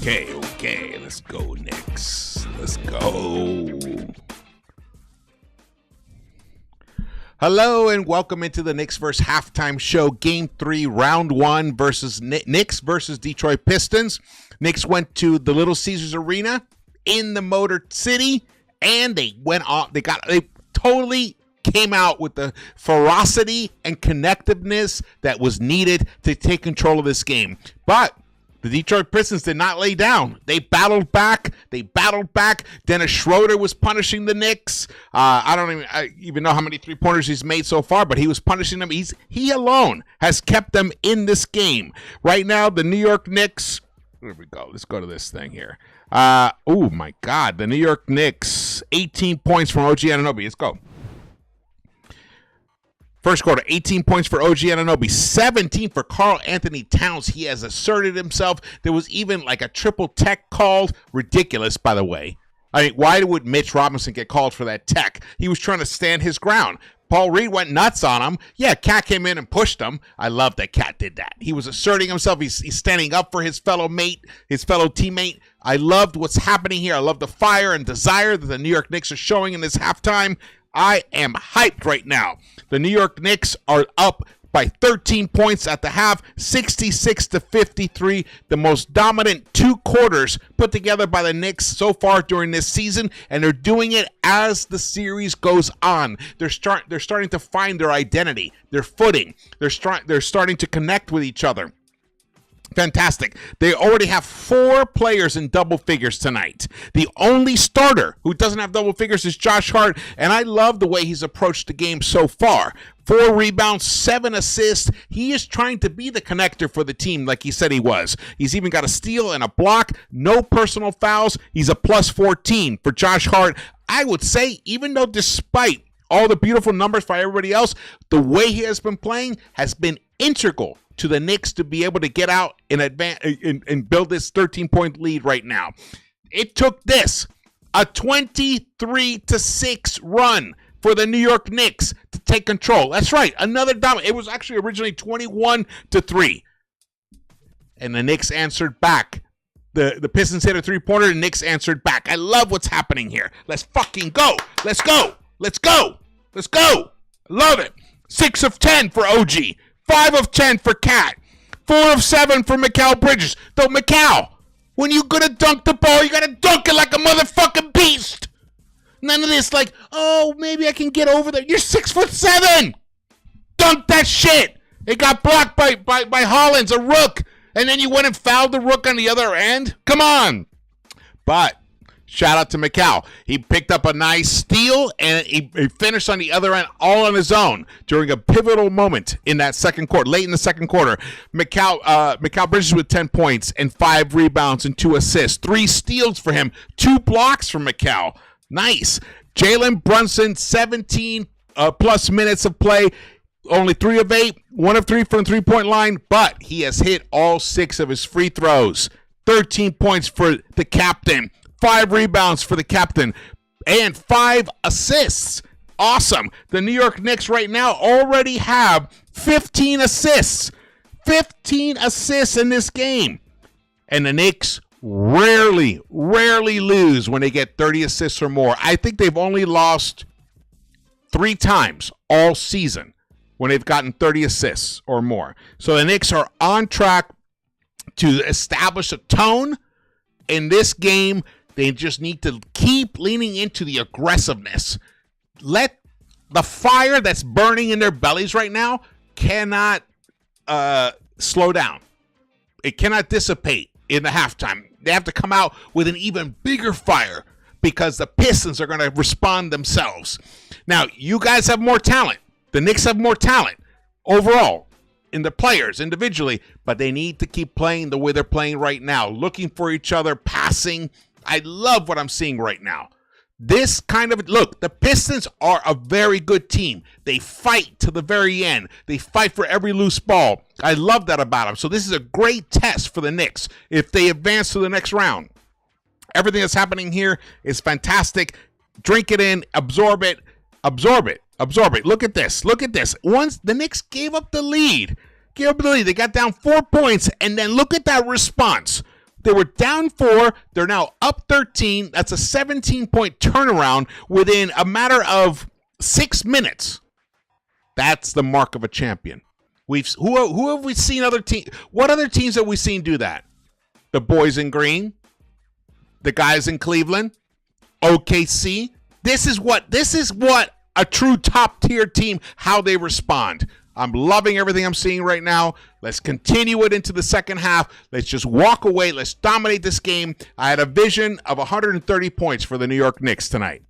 Okay, let's go, Knicks. Let's go. Hello and welcome into the Knicks-Verse halftime show. Game 3, round 1 versus Knicks versus Detroit Pistons. Knicks went to the Little Caesars Arena in the Motor City, and they went off. They totally came out with the ferocity and connectiveness that was needed to take control of this game. But the Detroit Pistons did not lay down. They battled back. Dennis Schroeder was punishing the Knicks. I don't even know how many three-pointers he's made so far, but he was punishing them. He alone has kept them in this game. Right now, the New York Knicks. Here we go. Let's go to this thing here. Oh, my God. The New York Knicks, 18 points from OG Anunoby. Let's go. First quarter, 18 points for OG Anunoby, 17 for Karl Anthony Towns. He has asserted himself. There was even like a triple tech called. Ridiculous, by the way. I mean, why would Mitch Robinson get called for that tech? He was trying to stand his ground. Paul Reed went nuts on him. Yeah, Cat came in and pushed him. I love that Cat did that. He was asserting himself. He's standing up for his fellow teammate. I loved what's happening here. I love the fire and desire that the New York Knicks are showing in this halftime. I am hyped right now. The New York Knicks are up by 13 points at the half, 66-53, the most dominant 2 quarters put together by the Knicks so far during this season, and they're doing it as the series goes on. They're starting to find their identity, their footing. They're starting to connect with each other. Fantastic. They already have 4 players in double figures tonight. The only starter who doesn't have double figures is Josh Hart, and I love the way he's approached the game so far. 4 rebounds, 7 assists. He is trying to be the connector for the team like he said he was. He's even got a steal and a block, no personal fouls. He's a plus 14 for Josh Hart. I would say, even though despite all the beautiful numbers for everybody else, the way he has been playing has been integral to the Knicks to be able to get out and advance and build this 13-point lead right now. It took this, a 23-6 run for the New York Knicks to take control. That's right, another dominant. It was actually originally 21-3. And the Knicks answered back. The Pistons hit a three-pointer, and the Knicks answered back. I love what's happening here. Let's fucking go. Let's go. Let's go. Let's go. Love it. 6 of 10 for OG. 5 of 10 for Cat. 4 of 7 for Mikal Bridges. Though, Mikal, when you're going to dunk the ball, you got to dunk it like a motherfucking beast. None of this like, oh, maybe I can get over there. You're 6'7". Dunk that shit. It got blocked by Hollins, a rook. And then you went and fouled the rook on the other end. Come on. But shout out to Mikal. He picked up a nice steal, and he finished on the other end all on his own during a pivotal moment in that second quarter, late in the second quarter. Mikal Bridges with 10 points and 5 rebounds and 2 assists. 3 steals for him, 2 blocks for Mikal. Nice. Jalen Brunson, 17 plus minutes of play. Only 3 of 8, 1 of 3 from the three-point line, but he has hit all 6 of his free throws. 13 points for the captain. 5 rebounds for the captain, and 5 assists. Awesome. The New York Knicks right now already have 15 assists. 15 assists in this game. And the Knicks rarely lose when they get 30 assists or more. I think they've only lost 3 times all season when they've gotten 30 assists or more. So the Knicks are on track to establish a tone in this game. They just need to keep leaning into the aggressiveness. Let the fire that's burning in their bellies right now cannot slow down. It cannot dissipate in the halftime. They have to come out with an even bigger fire because the Pistons are going to respond themselves. Now, you guys have more talent. The Knicks have more talent overall in the players individually, but they need to keep playing the way they're playing right now, looking for each other, passing. I love what I'm seeing right now. This kind of, look, the Pistons are a very good team. They fight to the very end. They fight for every loose ball. I love that about them. So this is a great test for the Knicks if they advance to the next round. Everything that's happening here is fantastic. Drink it in, absorb it, absorb it, absorb it. Look at this. Look at this. Once the Knicks gave up the lead, they got down 4 points, and then look at that response. They were down 4. They're now up 13. That's a 17-point turnaround within a matter of 6 minutes. That's the mark of a champion. Who have we seen other teams? What other teams have we seen do that? The boys in green, the guys in Cleveland, OKC. This is what a true top tier team, how they respond. I'm loving everything I'm seeing right now. Let's continue it into the second half. Let's just walk away. Let's dominate this game. I had a vision of 130 points for the New York Knicks tonight.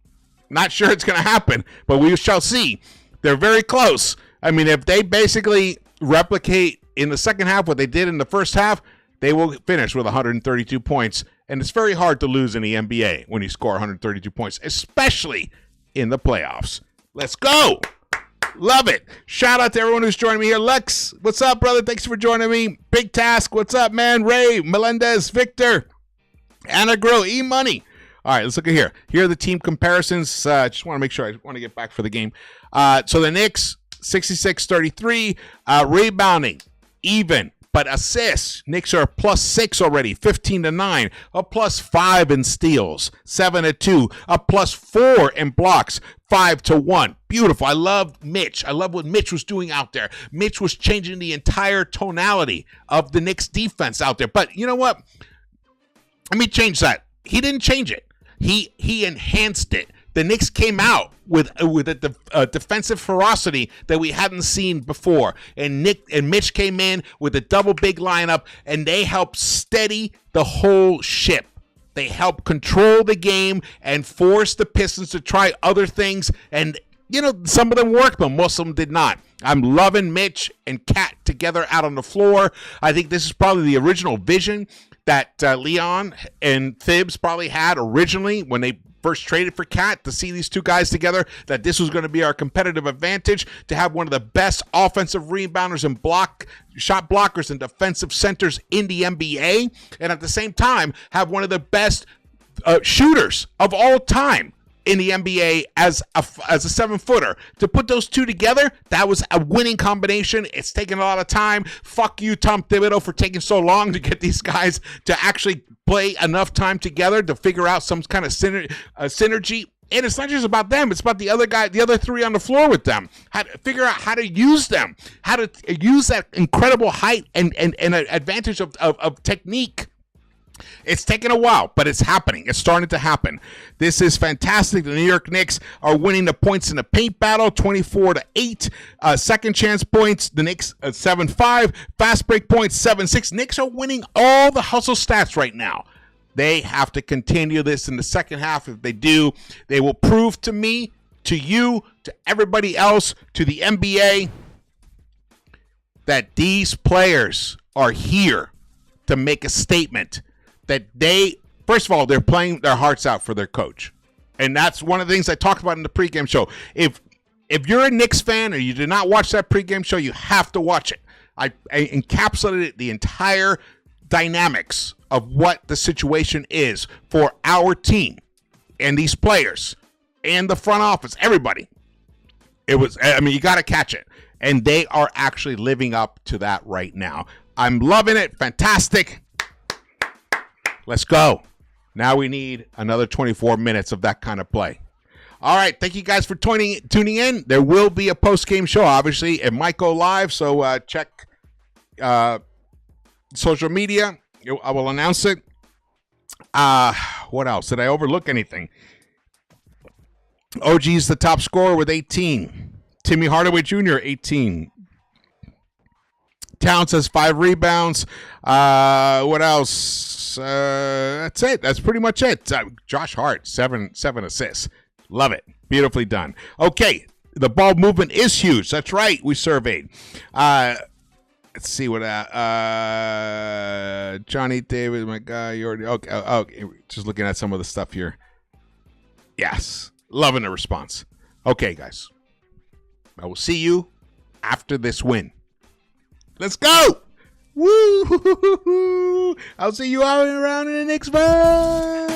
Not sure it's going to happen, but we shall see. They're very close. I mean, if they basically replicate in the second half what they did in the first half, they will finish with 132 points. And it's very hard to lose in the NBA when you score 132 points, especially in the playoffs. Let's go. Love it. Shout out to everyone who's joining me here. Lex, what's up, brother? Thanks for joining me. Big Task, what's up, man? Ray, Melendez, Victor, Anna Grill, E-Money. All right, let's look at here. Here are the team comparisons. Just want to make sure I want to get back for the game. So the Knicks, 66-33. Rebounding, even. But assists, Knicks are +6 already, 15-9. A +5 in steals, 7-2. A +4 in blocks, 5-1. Beautiful. I love Mitch. I love what Mitch was doing out there. Mitch was changing the entire tonality of the Knicks defense out there. But you know what? Let me change that. He didn't change it. He enhanced it. The Knicks came out with a defensive ferocity that we hadn't seen before. And Mitch came in with a double big lineup, and they helped steady the whole ship. They helped control the game and force the Pistons to try other things. And, you know, some of them worked, but most of them did not. I'm loving Mitch and Cat together out on the floor. I think this is probably the original vision that Leon and Thibs probably had originally when they first traded for Cat, to see these two guys together, that this was going to be our competitive advantage, to have one of the best offensive rebounders and shot blockers and defensive centers in the NBA, and at the same time have one of the best shooters of all time in the NBA as a 7-footer. To put those two together, that was a winning combination. It's taken a lot of time. Fuck you, Tom Thibodeau, for taking so long to get these guys to actually play enough time together to figure out some kind of synergy. And it's not just about them. It's about the other three on the floor with them. How to figure out how to use them, how to use that incredible height and advantage of technique. It's taken a while, but it's happening. It's starting to happen. This is fantastic. The New York Knicks are winning the points in the paint battle, 24-8. Second chance points, the Knicks 7-5. Fast break points, 7-6. Knicks are winning all the hustle stats right now. They have to continue this in the second half. If they do, they will prove to me, to you, to everybody else, to the NBA, that these players are here to make a statement. That they, first of all, they're playing their hearts out for their coach. And that's one of the things I talked about in the pregame show. If you're a Knicks fan or you did not watch that pregame show, you have to watch it. I encapsulated the entire dynamics of what the situation is for our team and these players and the front office, everybody. You got to catch it. And they are actually living up to that right now. I'm loving it. Fantastic. Let's go. Now we need another 24 minutes of that kind of play. All right. Thank you guys for tuning in. There will be a post-game show. Obviously, it might go live, so check social media. I will announce it. What else? Did I overlook anything? OG's the top scorer with 18. Timmy Hardaway Jr., 18. Towns has 5 rebounds. What else? That's it. That's pretty much it. Josh Hart, 7 assists. Love it. Beautifully done. Okay, the ball movement is huge. That's right. We surveyed. Let's see what Johnny David, my guy. You already okay. Just looking at some of the stuff here. Yes, loving the response. Okay, guys. I will see you after this win. Let's go. Woo! I'll see you out and around in the Knicks-Verse.